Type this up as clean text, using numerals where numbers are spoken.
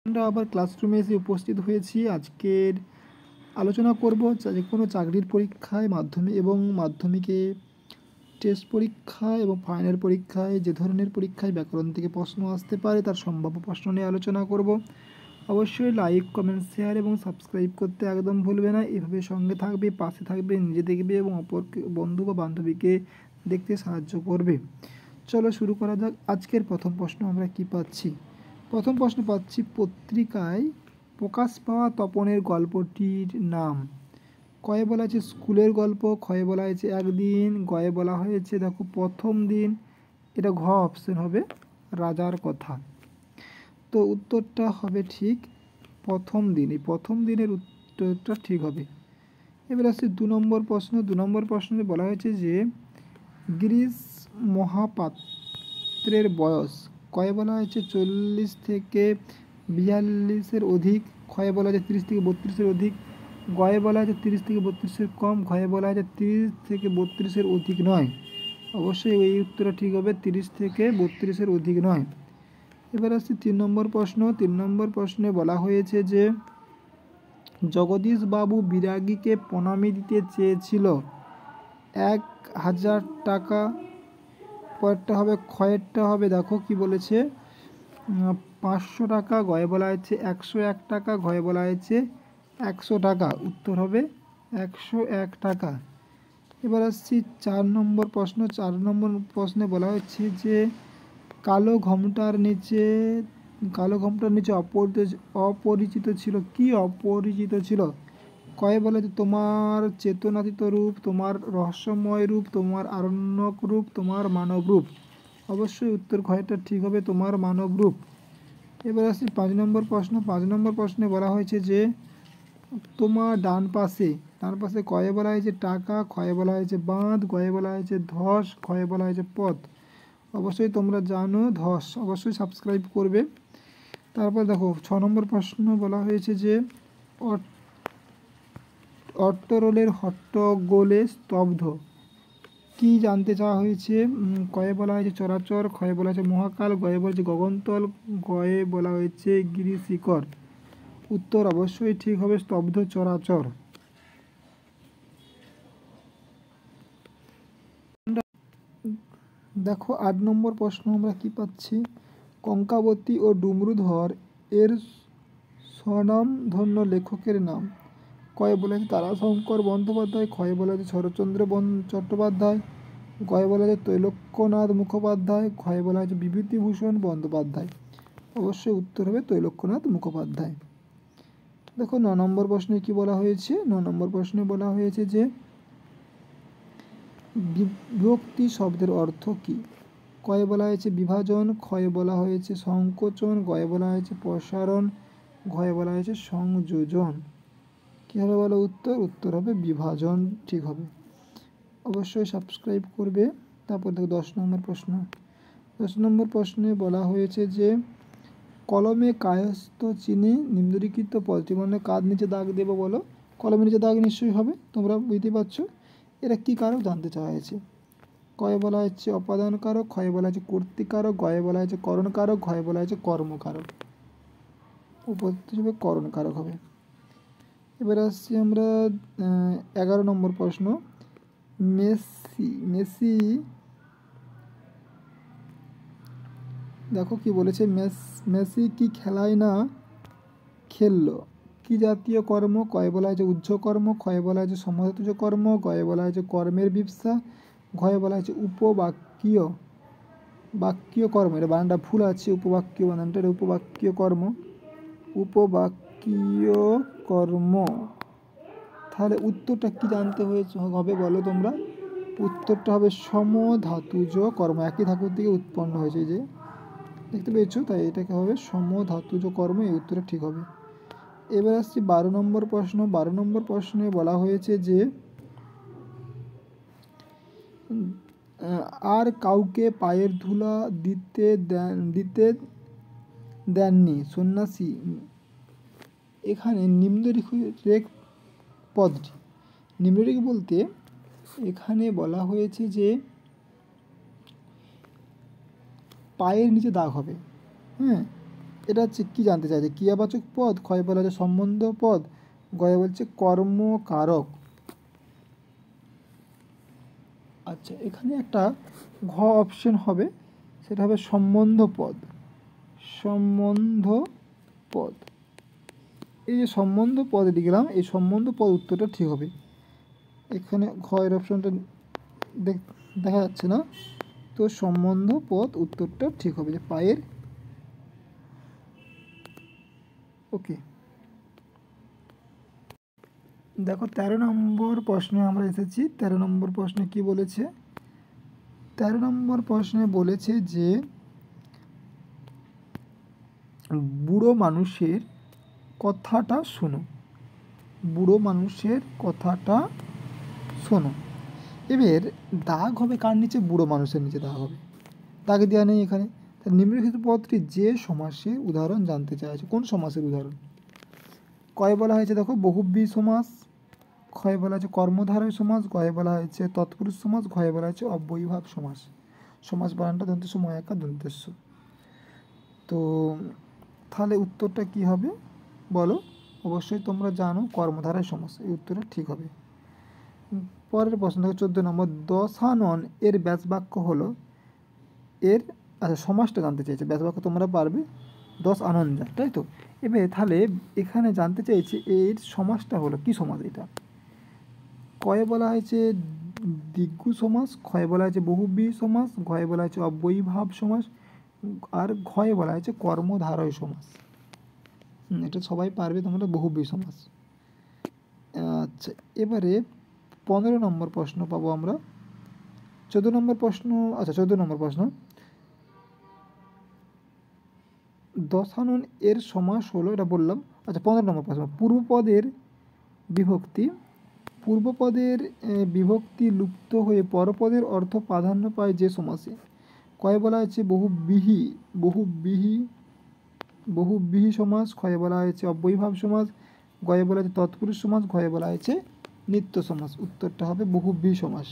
আমরা আবার ক্লাসরুমে এসে উপস্থিত হয়েছি। আজকের আলোচনা করব যে কোনো চাকরির পরীক্ষায় মাধ্যমিকে টেস্ট পরীক্ষা এবং ফাইনাল পরীক্ষায় যে ধরনের পরীক্ষায় ব্যাকরণ থেকে প্রশ্ন আসতে পারে তার সম্ভাব্য প্রশ্ন নিয়ে আলোচনা করব। অবশ্যই লাইক, কমেন্ট, শেয়ার এবং সাবস্ক্রাইব করতে একদম ভুলবে না। এভাবে সঙ্গে থাকবে, পাশে থাকবে, নিজে দেখবে এবং অপরকে বন্ধু বা বান্ধবীকে দেখতে সাহায্য করবে। চলো শুরু করা যাক। আজকের প্রথম প্রশ্ন আমরা কি পাচ্ছি? প্রথম প্রশ্ন পাচ্ছি, পত্রিকায় প্রকাশ পাওয়া তপনের গল্পটির নাম। কয়ে বলা হয়েছে স্কুলের গল্প, ক্ষয়ে বলা হয়েছে একদিন, গয়ে বলা হয়েছে দেখো প্রথম দিন। এটা ঘ অপশন হবে রাজার কথা। তো উত্তরটা হবে ঠিক প্রথম দিন। এই প্রথম দিনের উত্তরটা ঠিক হবে। এবার আসছে 2 নম্বর প্রশ্ন। 2 নম্বর প্রশ্নে বলা হয়েছে যে গিরিশ মহাপাত্রের বয়স। কয়ে বলা হয়েছে 40 থেকে 42-এর অধিক, ক্ষয়ে বলা হয়েছে 30 থেকে 32-এর অধিক, গয়ে বলা হয়েছে 30 থেকে 32-এর কম, ঘয়ে বলা হয়েছে 30 থেকে 32-এর অধিক নয়। অবশ্যই এই উত্তরটা ঠিক হবে, 30 থেকে 32-এর অধিক নয়। এবার আসছে 3 নম্বর প্রশ্ন। 3 নম্বর প্রশ্নে বলা হয়েছে যে জগদীশবাবু বিরাগীকে প্রণামী দিতে চেয়েছিল 1000 টাকা। পরেরটা হবে ক্ষয়েরটা হবে দেখো কি বলেছে 500 টাকা, গয়ে বলা হয়েছে 101 টাকা, ঘয়ে বলা হয়েছে 100 টাকা। উত্তর হবে 101 টাকা। এবার আসছি 4 নম্বর প্রশ্ন। 4 নম্বর প্রশ্নে বলা হচ্ছে যে কালো ঘোমটার নিচে অপরিচিত ছিল। কি অপরিচিত ছিল? কয়ে বলে যে তোমার চেতনাতীত রূপ, তোমার রহস্যময় রূপ, তোমার আরণ্যক রূপ, তোমার মানব রূপ। অবশ্যই উত্তর ক্ষয়টা ঠিক হবে, তোমার মানব রূপ। এবার আসছি 5 নম্বর প্রশ্ন। 5 নম্বর প্রশ্নে বলা হয়েছে যে তোমার ডান পাশে কয়ে বলা হয়েছে টাকা, ক্ষয়ে বলা হয়েছে বাঁধ, গয়ে বলা হয়েছে ধস, ক্ষয়ে বলা হয়েছে পথ। অবশ্যই তোমরা জানো ধস। অবশ্যই সাবস্ক্রাইব করবে। তারপর দেখো 6 নম্বর প্রশ্ন বলা হয়েছে যে অট্টরোলের হট্টগোলে স্তব্ধ। কি জানতে চাওয়া হয়েছে? কয়ে বলা হয়েছে চরাচর, ক্ষয়ে বলা হয়েছে মহাকাল, গয়ে বলা হয়েছে গগনতল, গয়ে বলা হয়েছে গিরিশিখর। উত্তর অবশ্যই ঠিক হবে স্তব্ধ চরাচর। দেখো 8 নম্বর প্রশ্ন আমরা কি পাচ্ছি? কঙ্কাবতী ও ডুমরুধর এর স্বনামধন্য লেখকের নাম। কয়ে বলা হয়েছে তারাশঙ্কর বন্দ্যোপাধ্যায়, ক্ষয়ে বলা হয়েছে শরৎচন্দ্র চট্টোপাধ্যায়, গয়ে বলা হয়েছে তৈলক্যনাথ মুখোপাধ্যায়, ক্ষয়ে বলা হয়েছে বিভূতিভূষণ বন্দ্যোপাধ্যায়। অবশ্যই উত্তর হবে তৈলক্যনাথ মুখোপাধ্যায়। দেখো 9 নম্বর প্রশ্নে কি বলা হয়েছে? 9 নম্বর প্রশ্নে বলা হয়েছে যে বিভক্তি শব্দের অর্থ কী? কয়ে বলা হয়েছে বিভাজন, ক্ষয়ে বলা হয়েছে সংকোচন, গয়ে বলা হয়েছে প্রসারণ, ঘয়ে বলা হয়েছে সংযোজন। কী হবে বলো উত্তর? উত্তর হবে বিভাজন ঠিক হবে। অবশ্যই সাবস্ক্রাইব করবে। তারপর দেখো 10 নম্বর প্রশ্ন। 10 নম্বর প্রশ্নে বলা হয়েছে যে কলমে কায়স্থ চিহ্নে নিম্নলিখিত পদটি মানে কার নিচে দাগ দেবো বলো? কলমের নিচে দাগ নিশ্চয়ই হবে, তোমরা বুঝতে পারছো। এরা কী কারক জানতে চাওয়া হয়েছে। কয়ে বলা হচ্ছে অপাদান কারক, ক্ষয়ে বলা হচ্ছে কর্তৃকারক, গয়ে বলা হচ্ছে করণ কারক, ঘয়ে বলা হচ্ছে কর্মকারক। উপস্থিত হিসেবে করণ কারক হবে। এবার আসছি আমরা 11 নম্বর প্রশ্ন। মেসি দেখো কি বলেছে, মেসি কি খেলায় না খেললো? কি জাতীয় কর্ম? কয়ে বলা হয়েছে উহ্য কর্ম, ক্ষয়ে বলা হয়েছে সমধাতুজ কর্ম, গয়ে বলা হয়েছে কর্মের বিবসা, ঘয়ে বলা হয়েছে বাক্যীয় কর্ম। এটা বানানটা ভুল আছে, উপবাক্যীয় বানানটা, এটা উপবাক্যীয় কর্ম। তাহলে উত্তরটা কি জানতে হবে বলো তোমরা? উত্তরটা হবে সমধাতুজ কর্ম। একই ধাতুর থেকে উৎপন্ন হয়েছে, যে দেখতে পেয়েছো, তাই এটাকে হবে সমধাতুজ কর্ম। এই উত্তরটা ঠিক হবে। এবার আসছি 12 নম্বর প্রশ্ন। 12 নম্বর প্রশ্নে বলা হয়েছে যে আর কাউকে পায়ের ধুলা দিতে দেননি সন্ন্যাসী। এখানে নিম্নরেখ পদটি, নিম্নরেখ বলতে এখানে বলা হয়েছে যে পায়ের নিচে দাগ হবে। হ্যাঁ, এটা হচ্ছে কী জানতে চাইছে, ক্রিয়াবাচক পদ, ক্ষয় বলা হচ্ছে সম্বন্ধ পদ, গয়ে বলছে কর্মকারক। আচ্ছা, এখানে একটা ঘ অপশন হবে, সেটা হবে সম্বন্ধ পদ। সম্বন্ধ পদ, এই যে সম্বন্ধ পদ লিখলাম, এই সম্বন্ধ পদ উত্তরটা ঠিক হবে। এখানে ঘয়ের অপশনটা দেখা যাচ্ছে না, তো সম্বন্ধ পদ উত্তরটা ঠিক হবে, যে পায়ের। ওকে, দেখো 13 নম্বর প্রশ্নে আমরা এসেছি। 13 নম্বর প্রশ্নে কি বলেছে, 13 নম্বর প্রশ্নে বলেছে যে বুড়ো মানুষের কথাটা শোনো। বুড়ো মানুষের কথাটা শোনো। এবার দাগ হবে কার নিচে, বুড়ো মানুষের নিচে দাগ হবে, দাগ দেওয়া নেই এখানে। নিম্নলিখিত পদটি যে সমাসের উদাহরণ জানতে চাইছে, কোন সমাসের উদাহরণ? কয় বলা হয়েছে, দেখো বহুব্রীহি সমাস, ক্ষয় বলা হয়েছে কর্মধারয় সমাস, গয়ে বলা হয়েছে তৎপুরুষ সমাস, ঘয়ে বলা হয়েছে অব্যয়ীভাব সমাস। সমাস বানানটা দন্তেস্ব ময়াকার দন্তেস্ব। তো তাহলে উত্তরটা কি হবে বলো? অবশ্যই তোমরা জানো কর্মধারয় সমাস, এই উত্তরটা ঠিক হবে। পরের প্রশ্ন দেখো 14 নম্বর, দশানন এর ব্যাসবাক্য হলো এর, আচ্ছা সমাসটা জানতে চাইছে, ব্যাসবাক্য তোমরা পারবে, দশ আনন্দা, তাই তো। এবার তাহলে এখানে জানতে চাইছে এর সমাসটা হলো কি সমাস এটা। কয়ে বলা হয়েছে দিগ্গু সমাস, ক্ষয়ে বলা হয়েছে বহুব্রীহি সমাস, ঘয়ে বলা হয়েছে অব্যয়ীভাব সমাস, আর ঘয়ে বলা হয়েছে কর্মধারয় সমাস। এটা সবাই পারবে তোমরা, বহুব্রীহি সমাস। আচ্ছা, এবারে 15 নম্বর প্রশ্ন পাবো আমরা। 14 নম্বর প্রশ্ন, আচ্ছা 14 নম্বর প্রশ্ন, দশানন এর সমাস হলো, এটা বললাম। আচ্ছা 15 নম্বর প্রশ্ন, পূর্বপদের বিভক্তি, পূর্বপদের বিভক্তি লুপ্ত হয়ে পরপদের অর্থ প্রাধান্য পায় যে সমাসে। কয়ে বলা হয়েছে বহুব্রীহি, বহুব্রীহি, বহুব্রীহি সমাস, ক্ষয়ে বলা হয়েছে অব্যয়ীভাব সমাস, গয়ে বলা হয়েছে তৎপুরুষ সমাস, ঘয়ে বলা হয়েছে নিত্য সমাস। উত্তরটা হবে বহুব্রীহি সমাস।